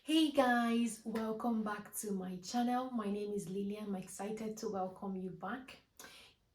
Hey guys, welcome back to my channel. My name is Lillian. I'm excited to welcome you back.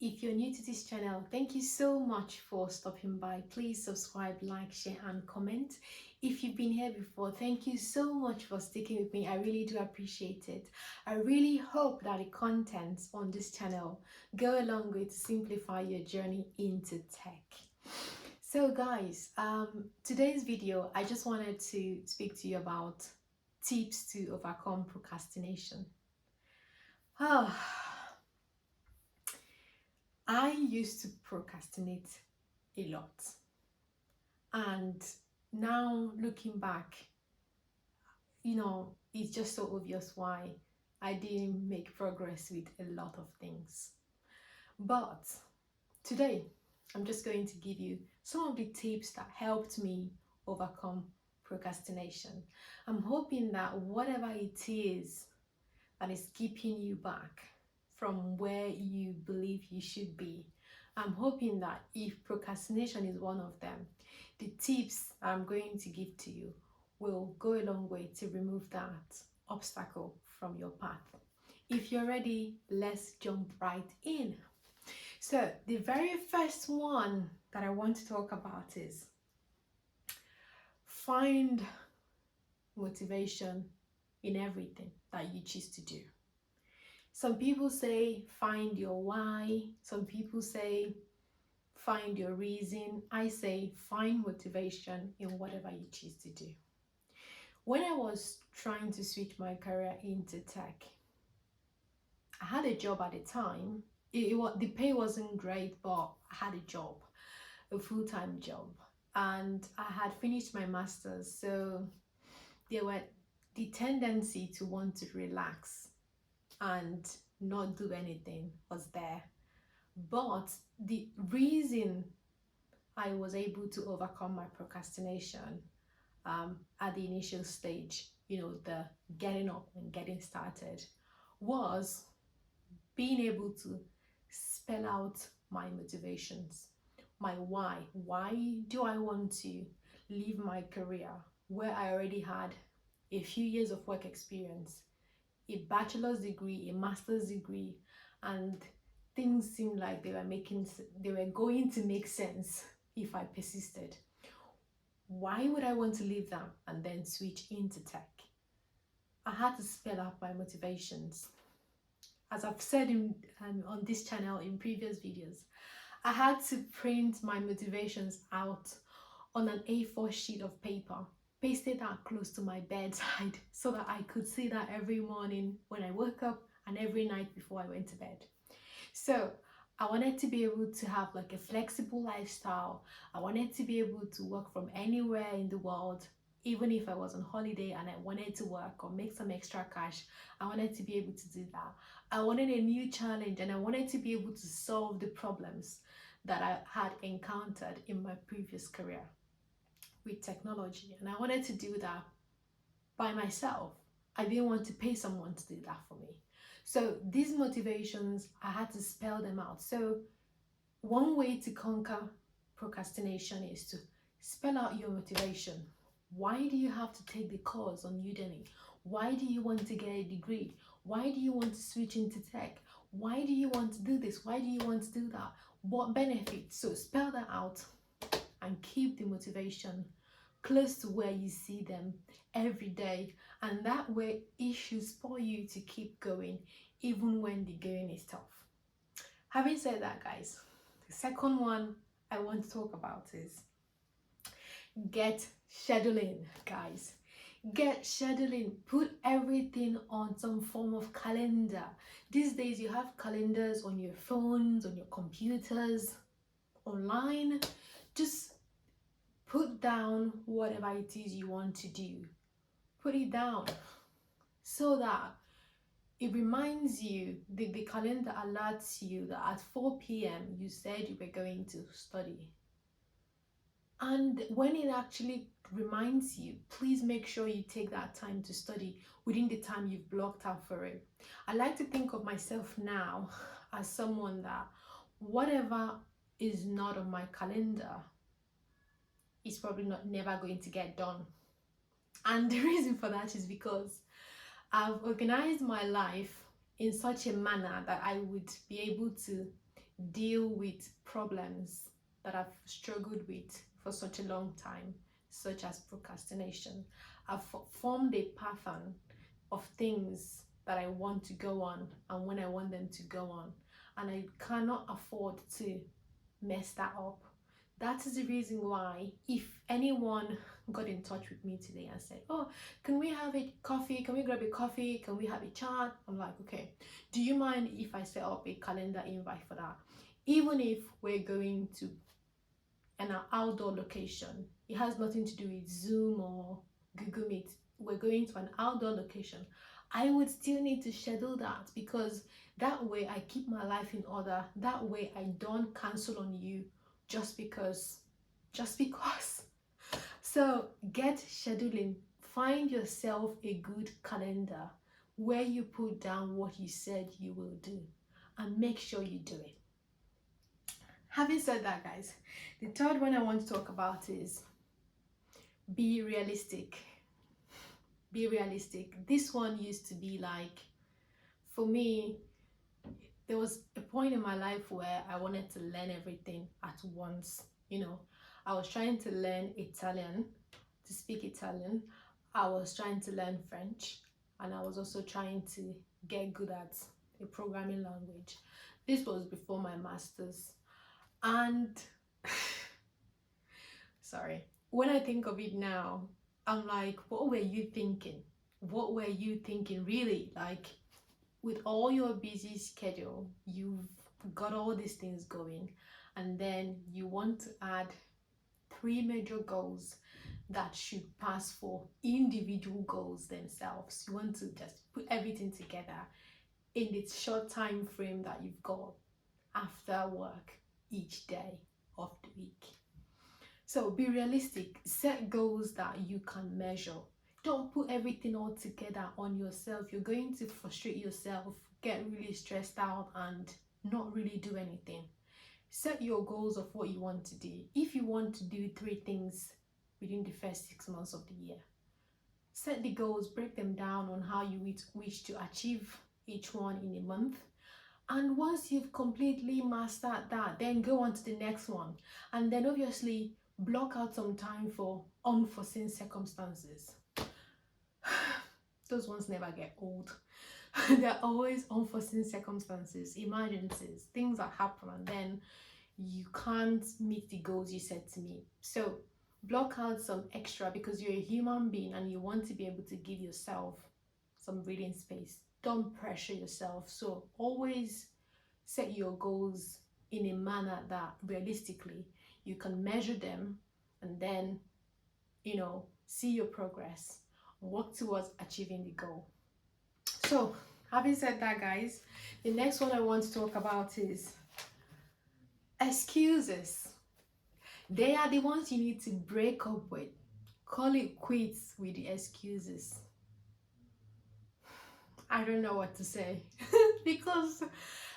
If you're new to this channel, thank you so much for stopping by. Please subscribe, like, share and comment. If you've been here before, thank you so much for sticking with me. I really do appreciate it. I really hope that the contents on this channel go a long way to simplify your journey into tech. So guys, today's video, I just wanted to speak to you about tips to overcome procrastination. Oh, I used to procrastinate a lot, and now looking back, it's just so obvious why I didn't make progress with a lot of things. But today, I'm just going to give you some of the tips that helped me overcome procrastination. I'm hoping that whatever it is that is keeping you back from where you believe you should be, I'm hoping that if procrastination is one of them, the tips I'm going to give to you will go a long way to remove that obstacle from your path. If you're ready, let's jump right in. So the very first one that I want to talk about is find motivation in everything that you choose to do. Some people say find your why. Some people say find your reason. I say find motivation in whatever you choose to do. When I was trying to switch my career into tech, I had a job at the time. The pay wasn't great, but I had a job, a full-time job, and I had finished my master's, so there were the tendency to want to relax and not do anything was there. But the reason I was able to overcome my procrastination at the initial stage, the getting up and getting started, was being able to spell out my motivations, my why. Why do I want to leave my career where I already had a few years of work experience, a bachelor's degree, a master's degree, and things seemed like they were going to make sense if I persisted. Why would I want to leave them and then switch into tech? I had to spell out my motivations. As I've said on this channel in previous videos, I had to print my motivations out on an A4 sheet of paper, pasted that close to my bedside so that I could see that every morning when I woke up and every night before I went to bed. So I wanted to be able to have like a flexible lifestyle. I wanted to be able to work from anywhere in the world. Even if I was on holiday and I wanted to work or make some extra cash, I wanted to be able to do that. I wanted a new challenge and I wanted to be able to solve the problems that I had encountered in my previous career with technology. And I wanted to do that by myself. I didn't want to pay someone to do that for me. So these motivations, I had to spell them out. So one way to conquer procrastination is to spell out your motivation. Why do you have to take the course on Udemy? Why do you want to get a degree? Why do you want to switch into tech? Why do you want to do this? Why do you want to do that? What benefits? So spell that out and keep the motivation close to where you see them every day, and that way it should spur you to keep going even when the going is tough. Having said that, guys, the second one I want to talk about is get scheduling. Guys, get scheduling. Put everything on some form of calendar. These days you have calendars on your phones, on your computers, online. Just put down whatever it is you want to do. Put it down so that it reminds you, the calendar alerts you that at 4 p.m. you said you were going to study. And when it actually reminds you, please make sure you take that time to study within the time you've blocked out for it. I like to think of myself now as someone that whatever is not on my calendar is probably never going to get done. And the reason for that is because I've organized my life in such a manner that I would be able to deal with problems that I've struggled with for such a long time, such as procrastination. I've formed a pattern of things that I want to go on and when I want them to go on, and I cannot afford to mess that up. That is the reason why, if anyone got in touch with me today and said, "Oh, can we have a coffee? Can we grab a coffee? Can we have a chat?" I'm like, "Okay, do you mind if I set up a calendar invite for that?" Even if we're going to an outdoor location, it has nothing to do with Zoom or Google Meet. We're going to an outdoor location. I would still need to schedule that, because that way I keep my life in order. That way I don't cancel on you just because. Just because. So get scheduling. Find yourself a good calendar where you put down what you said you will do, and make sure you do it. Having said that, guys, the third one I want to talk about is be realistic. Be realistic. This one used to be like, for me, there was a point in my life where I wanted to learn everything at once. I was trying to learn Italian, to speak Italian. I was trying to learn French, and I was also trying to get good at a programming language. This was before my master's. And sorry, when I think of it now, I'm like, what were you thinking? What were you thinking, really? Like, with all your busy schedule, you've got all these things going, and then you want to add three major goals that should pass for individual goals themselves. You want to just put everything together in this short time frame that you've got after work each day of the week. So be realistic. Set goals that you can measure. Don't put everything all together on yourself. You're going to frustrate yourself, get really stressed out, and not really do anything. Set your goals of what you want to do. If you want to do 3 things within the first 6 months of the year, set the goals, break them down on how you wish to achieve each one in a month. And once you've completely mastered that, then go on to the next one. And then obviously block out some time for unforeseen circumstances. Those ones never get old. There are always unforeseen circumstances, emergencies, things that happen, and then you can't meet the goals you set to meet. So block out some extra, because you're a human being and you want to be able to give yourself some breathing space. Don't pressure yourself. So always set your goals in a manner that realistically you can measure them, and then see your progress, work towards achieving the goal. So having said that, guys, the next one I want to talk about is excuses. They are the ones you need to break up with. Call it quits with the excuses. I don't know what to say because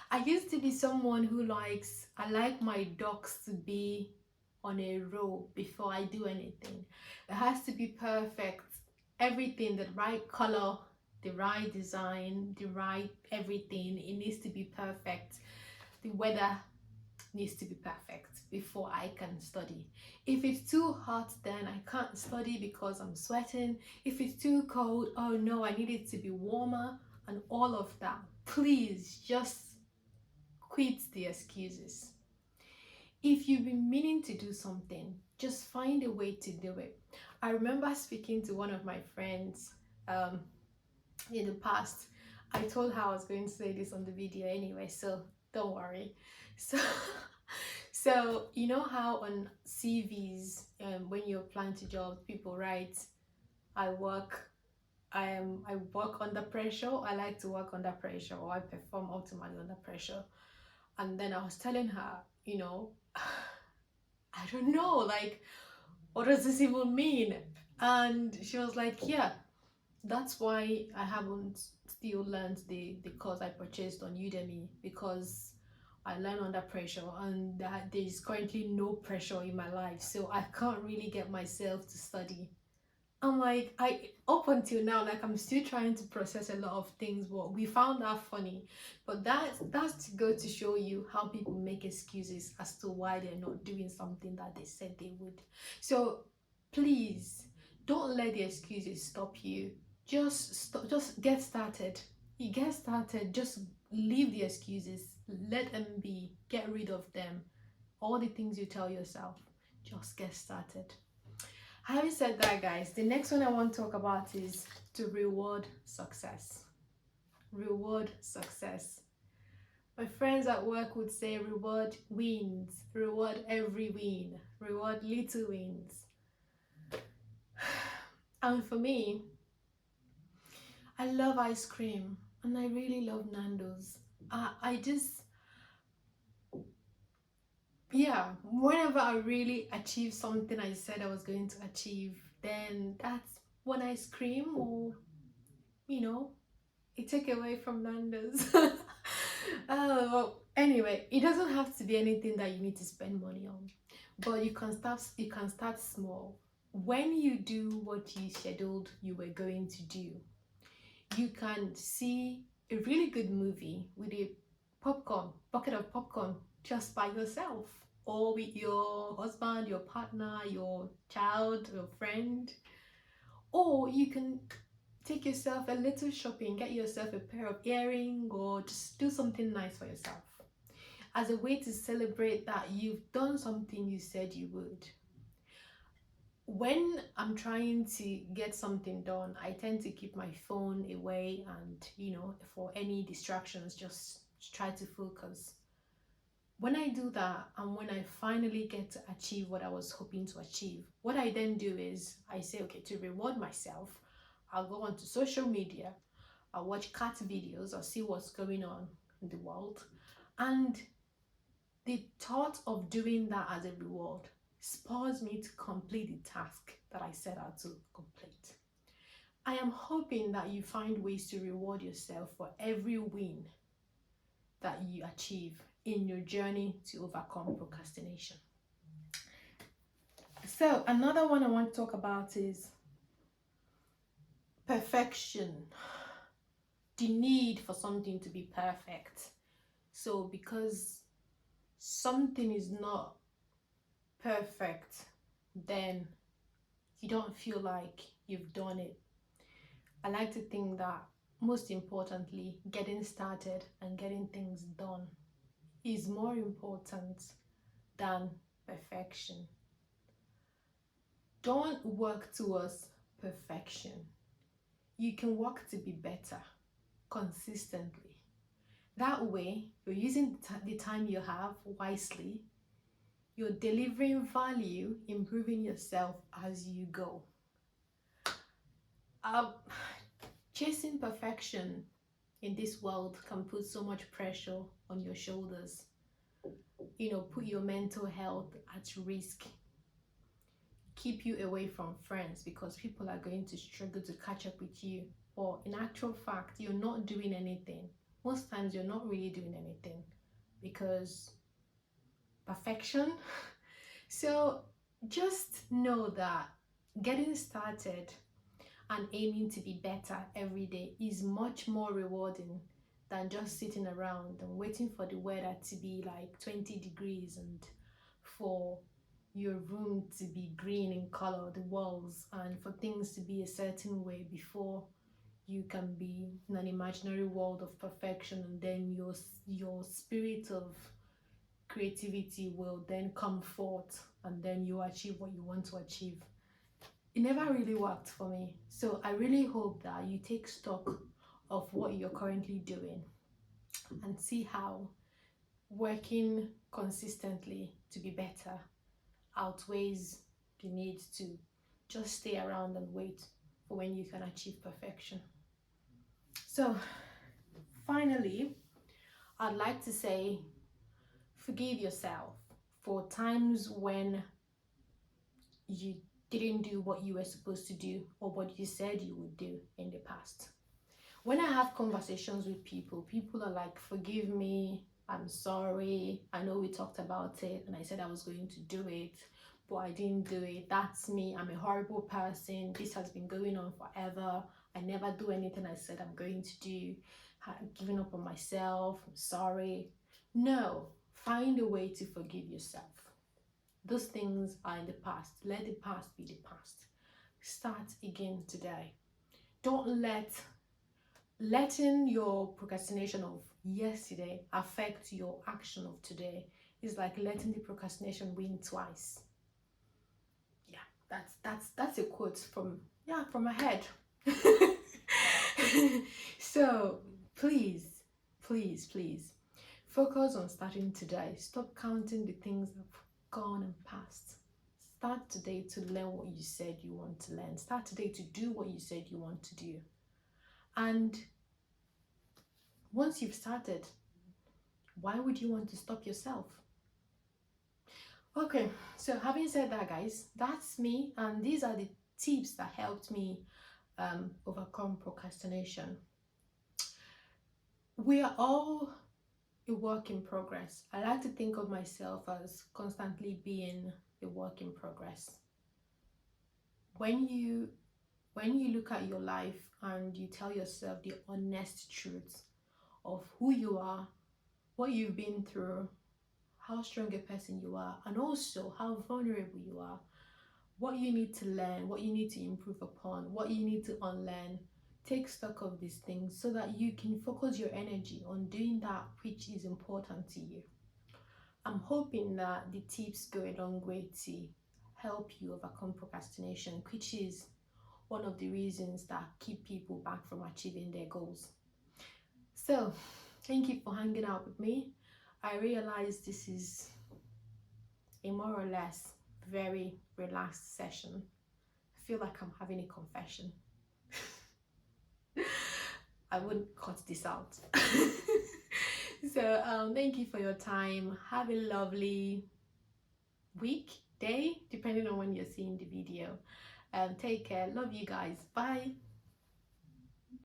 I used to be someone who I like my ducks to be on a row before I do anything. It has to be perfect. Everything, the right color, the right design, the right everything. It needs to be perfect. The weather needs to be perfect before I can study. If it's too hot, then I can't study because I'm sweating. If it's too cold, oh no, I need it to be warmer, and all of that. Please just quit the excuses. If you've been meaning to do something, just find a way to do it. I remember speaking to one of my friends in the past. I told her I was going to say this on the video anyway, so don't worry. So you know how on CVs, when you're applying to jobs, people write, I work under pressure. I like to work under pressure, or I perform optimally under pressure. And then I was telling her, I don't know, like, what does this even mean? And she was like, yeah, that's why I haven't still learned the course I purchased on Udemy, because I learn under pressure, and that there's currently no pressure in my life, so I can't really get myself to study I'm like, I up until now, like I'm still trying to process a lot of things, but we found that funny. But that's to go to show you how people make excuses as to why they're not doing something that they said they would. So please don't let the excuses stop you. Just get started. You get started, just leave the excuses, let them be, get rid of them. All the things you tell yourself, just get started. Having said that, guys, the next one I want to talk about is to reward success. Reward success. My friends at work would say reward wins, reward every win, reward little wins. And for me, I love ice cream and I really love Nando's. I just, yeah, whenever I really achieve something I said I was going to achieve, then that's one ice cream or, you know, a takeaway from Nando's. Well, anyway, it doesn't have to be anything that you need to spend money on, but you can start small. When you do what you scheduled you were going to do, you can see a really good movie with a bucket of popcorn, just by yourself, or with your husband, your partner, your child, your friend. Or you can take yourself a little shopping, get yourself a pair of earrings, or just do something nice for yourself as a way to celebrate that you've done something you said you would. When I'm trying to get something done, I tend to keep my phone away and, for any distractions, just try to focus. When I do that, and when I finally get to achieve what I was hoping to achieve, what I then do is I say, okay, to reward myself, I'll go onto social media, I'll watch cat videos, I'll see what's going on in the world. And the thought of doing that as a reward spurs me to complete the task that I set out to complete. I am hoping that you find ways to reward yourself for every win that you achieve in your journey to overcome procrastination. So, another one I want to talk about is perfection. The need for something to be perfect. So, because something is not perfect, then you don't feel like you've done it. I like to think that most importantly, getting started and getting things done is more important than perfection. Don't work towards perfection. You can work to be better consistently. That way, you're using the time you have wisely, you're delivering value, improving yourself as you go. Chasing perfection in this world can put so much pressure on your shoulders, put your mental health at risk, keep you away from friends because people are going to struggle to catch up with you. Or in actual fact, you're not doing anything. Most times you're not really doing anything because perfection. So just know that getting started and aiming to be better every day is much more rewarding than just sitting around and waiting for the weather to be like 20 degrees and for your room to be green in color, the walls, and for things to be a certain way before you can be in an imaginary world of perfection, and then your spirit of creativity will then come forth and then you achieve what you want to achieve. It never really worked for me. So I really hope that you take stock of what you're currently doing and see how working consistently to be better outweighs the need to just stay around and wait for when you can achieve perfection. So finally, I'd like to say forgive yourself for times when you didn't do what you were supposed to do or what you said you would do in the past. When I have conversations with people, people are like, forgive me, I'm sorry, I know we talked about it and I said I was going to do it, but I didn't do it. That's me. I'm a horrible person. This has been going on forever. I never do anything I said I'm going to do. I'm giving up on myself. I'm sorry. No, find a way to forgive yourself. Those things are in the past. Let the past be the past. Start again today. Don't letting your procrastination of yesterday affect your action of today. Is like letting the procrastination win twice. Yeah, that's a quote from my head. So please, please, please focus on starting today. Stop counting the things that have gone and passed. Start today to learn what you said you want to learn. Start today to do what you said you want to do. And once you've started, why would you want to stop yourself? Okay, so having said that, guys, that's me, and these are the tips that helped me overcome procrastination. We are all a work in progress. I like to think of myself as constantly being a work in progress. When you look at your life and you tell yourself the honest truth of who you are, what you've been through, how strong a person you are, and also how vulnerable you are, what you need to learn, what you need to improve upon, what you need to unlearn. Take stock of these things so that you can focus your energy on doing that which is important to you. I'm hoping that the tips go a long way to help you overcome procrastination, which is one of the reasons that keep people back from achieving their goals. So, thank you for hanging out with me. I realize this is a more or less very relaxed session. I feel like I'm having a confession. I wouldn't cut this out. So thank you for your time. Have a lovely week, day, depending on when you're seeing the video. Take care. Love you guys. Bye.